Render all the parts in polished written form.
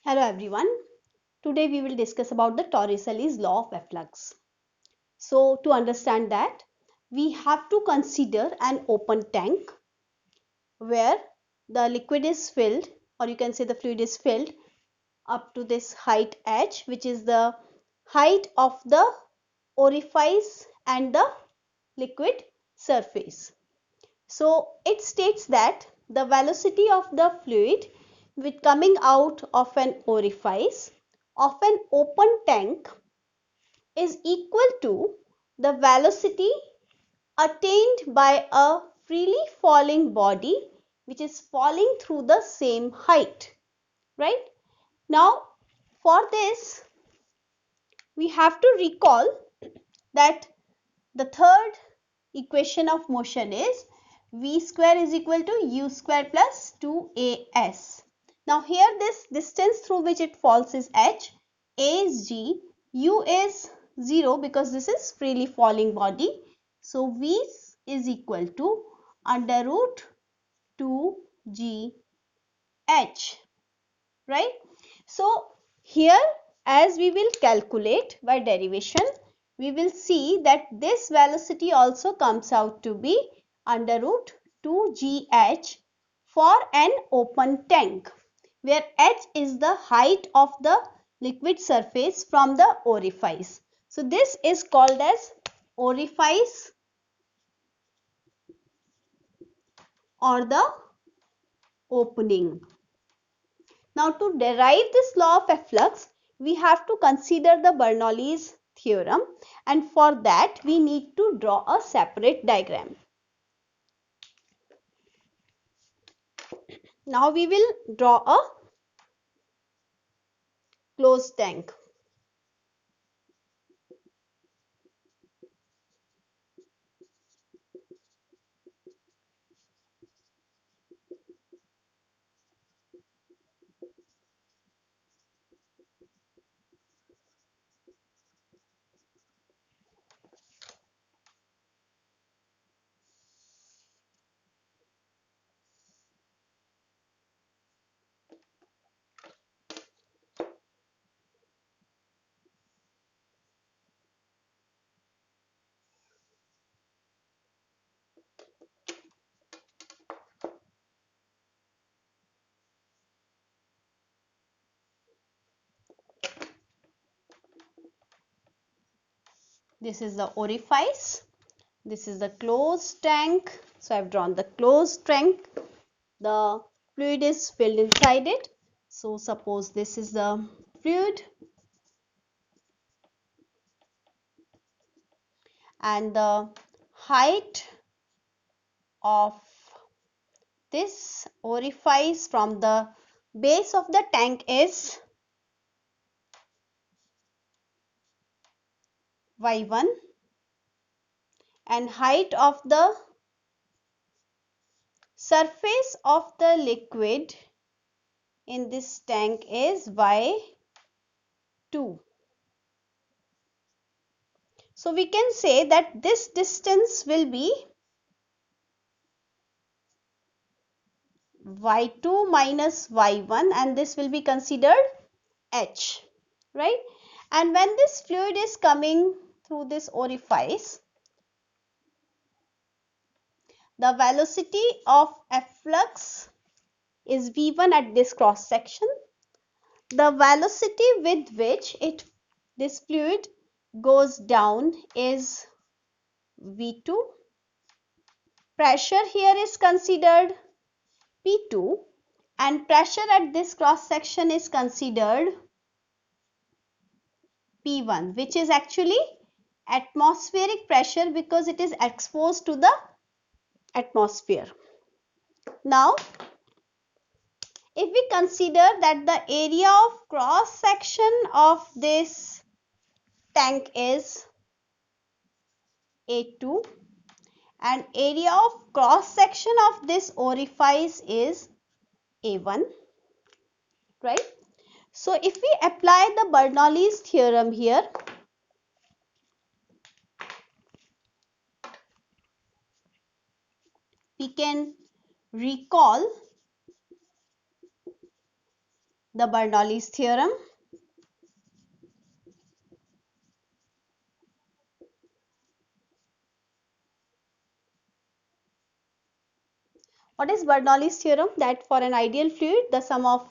Hello everyone. Today we will discuss about the Torricelli's law of efflux. So to understand that, we have to consider an open tank where the liquid is filled, or you can say the fluid is filled up to this height h, which is the height of the orifice and the liquid surface. So it states that the velocity of the fluid with coming out of an orifice of an open tank is equal to the velocity attained by a freely falling body which is falling through the same height, right? Now for this we have to recall that the third equation of motion is v square is equal to u square plus 2as. Now here this distance through which it falls is h, a is g, u is 0 because this is freely falling body. So v is equal to under root 2gh, right? So here as we will calculate by derivation, we will see that this velocity also comes out to be under root 2gh for an open tank where h is the height of the liquid surface from the orifice. So this is called as orifice or the opening. Now to derive this law of efflux, we have to consider the Bernoulli's theorem, and for that we need to draw a separate diagram. Now we will draw a closed tank. This is the orifice. This is the closed tank. So I have drawn the closed tank. The fluid is filled inside it. So suppose this is the fluid and the height of this orifice from the base of the tank is y1 and height of the surface of the liquid in this tank is y2. So we can say that this distance will be y2 minus y1 and this will be considered h, right? And when this fluid is coming through this orifice, the velocity of efflux is v1 at this cross section. The velocity with which this fluid goes down is v2. Pressure here is considered p2 and pressure at this cross section is considered p1, which is actually atmospheric pressure because it is exposed to the atmosphere. Now if we consider that the area of cross section of this tank is A2 and area of cross section of this orifice is A1, right? So if we apply the Bernoulli's theorem here, we can recall the Bernoulli's theorem. What is Bernoulli's theorem? That for an ideal fluid, the sum of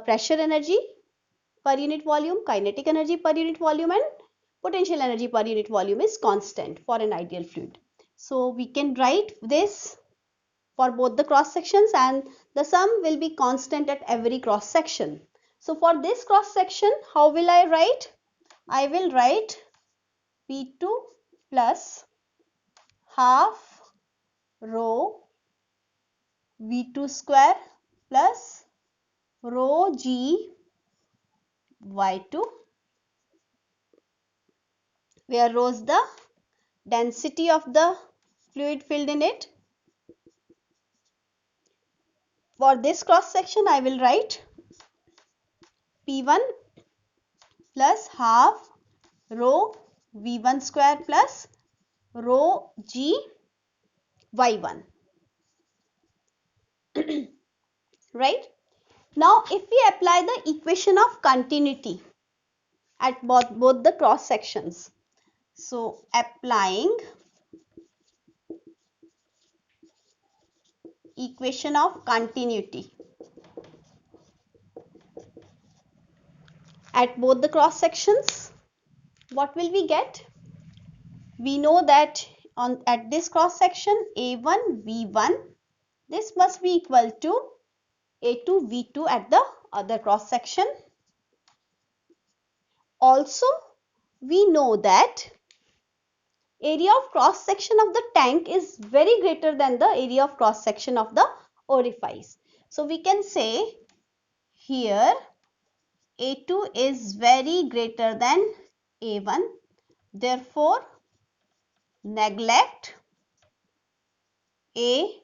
pressure energy per unit volume, kinetic energy per unit volume and potential energy per unit volume is constant for an ideal fluid. So we can write this for both the cross sections and the sum will be constant at every cross section. So for this cross section, how will I write? I will write P2 plus half rho V2 square plus rho G Y2, where rho is the density of the fluid filled in it. For this cross section, I will write P1 plus half rho V1 square plus rho G Y1. Right? Now, if we apply the equation of continuity at both the cross sections. So, applying equation of continuity at both the cross sections, what will we get? We know that at this cross section A1 V1, this must be equal to A2 V2 at the other cross section. Also, we know that area of cross section of the tank is very greater than the area of cross section of the orifice. So we can say here A2 is very greater than A1. Therefore, neglect A,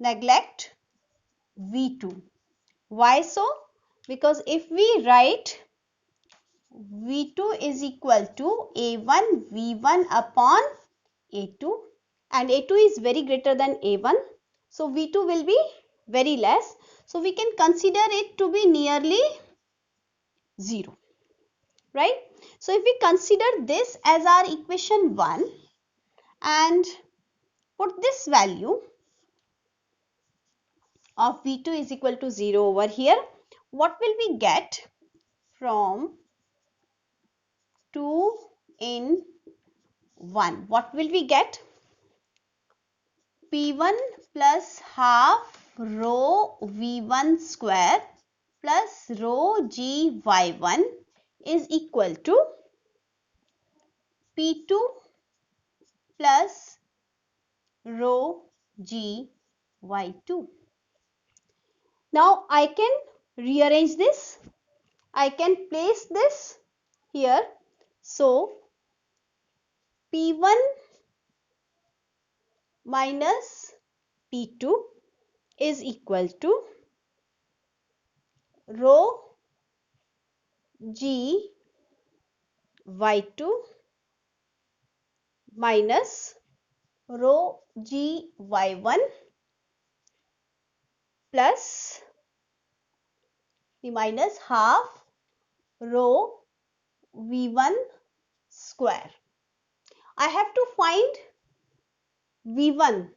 neglect V2. Why so? Because if we write V2 is equal to A1 V1 upon A2 and A2 is very greater than A1. So V2 will be very less. So we can consider it to be nearly 0. Right? So if we consider this as our equation 1 and put this value of V2 is equal to 0 over here, what will we get from 2 in 1? What will we get? P1 plus half rho V1 square plus rho Gy1 is equal to P2 plus rho Gy2. Now I can rearrange this. I can place this here. So P1 minus P2 is equal to rho Gy2 minus rho Gy1 plus the minus half rho V1 square. I have to find V1,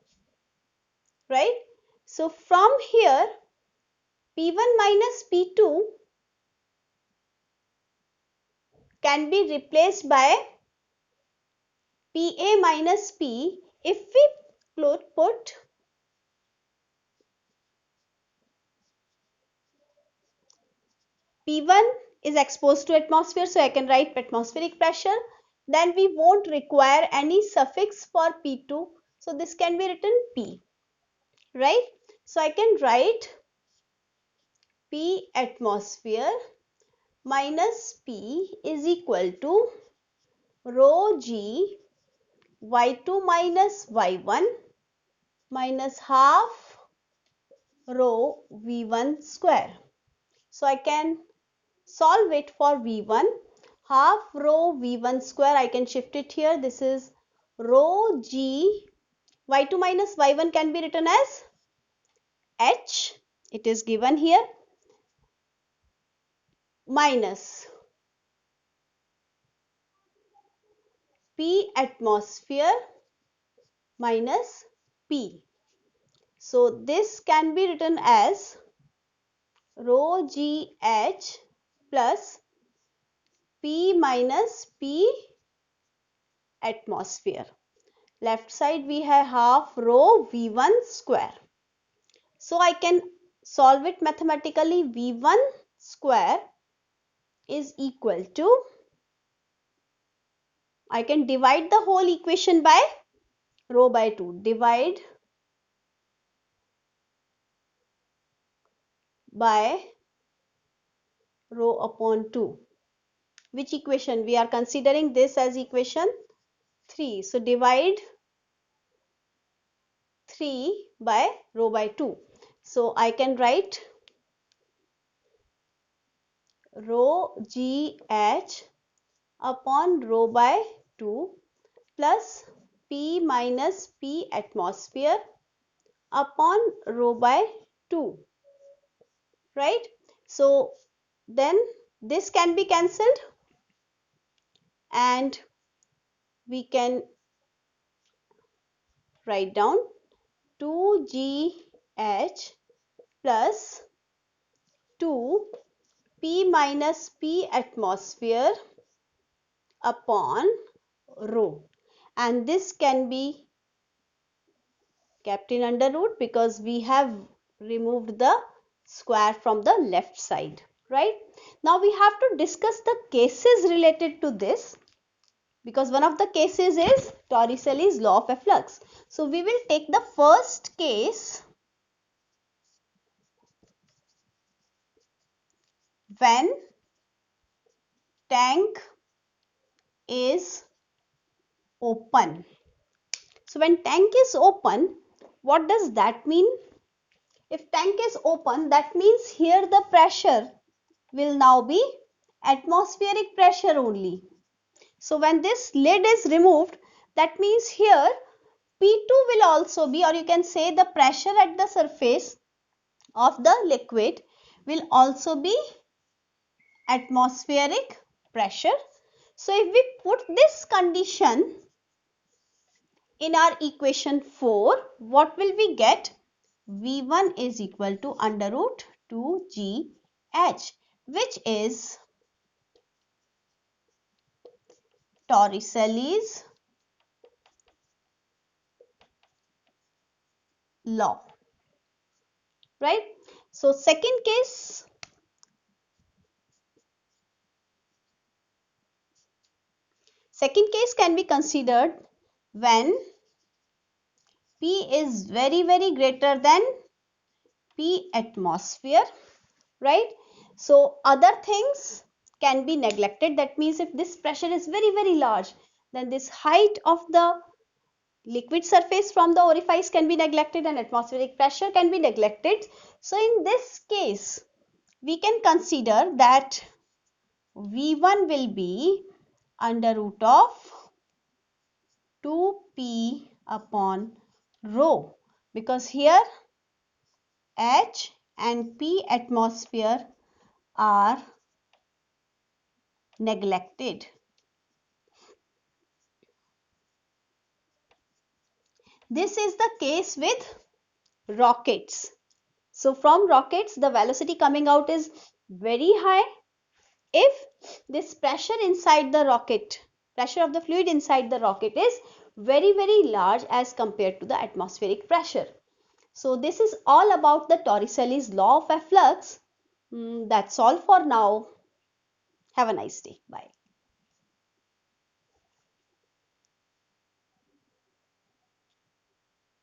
right? So from here P1 minus P2 can be replaced by PA minus P if we put P1 is exposed to atmosphere, so I can write atmospheric pressure. Then we won't require any suffix for P2, so this can be written P, right? So I can write P atmosphere minus P is equal to rho G Y2 minus Y1 minus half rho V1 square. So I can solve it for V1. Half rho V1 square, I can shift it here. This is rho G y2 minus y1 can be written as h, it is given here, minus P atmosphere minus P. So this can be written as rho GH plus P minus P atmosphere. Left side we have half rho V1 square. So I can solve it mathematically. V1 square is equal to, I can divide the whole equation by rho by 2. Divide by rho upon 2. Which equation? We are considering this as equation 3. So divide 3 by rho by 2. So I can write rho GH upon rho by 2 plus P minus P atmosphere upon rho by 2, right? So then this can be cancelled and we can write down 2GH plus 2 P minus P atmosphere upon rho, and this can be kept in under root because we have removed the square from the left side, right? Now we have to discuss the cases related to this, because one of the cases is Torricelli's law of efflux. So we will take the first case when tank is open. So when tank is open, what does that mean? If tank is open, that means here the pressure will now be atmospheric pressure only. So when this lid is removed, that means here P2 will also be, or you can say the pressure at the surface of the liquid will also be atmospheric pressure. So if we put this condition in our equation 4, what will we get? V1 is equal to under root 2GH, which is Torricelli's law, right? So second case can be considered when P is very greater than P atmosphere, right? So other things can be neglected. That means if this pressure is very large, then this height of the liquid surface from the orifice can be neglected and atmospheric pressure can be neglected. So in this case, we can consider that V1 will be under root of 2P upon rho, because here H and P atmosphere are neglected. This is the case with rockets. So from rockets, the velocity coming out is very high. If this pressure inside the rocket, pressure of the fluid inside the rocket is very large as compared to the atmospheric pressure. So this is all about the Torricelli's law of efflux. That's all for now. Have a nice day. Bye.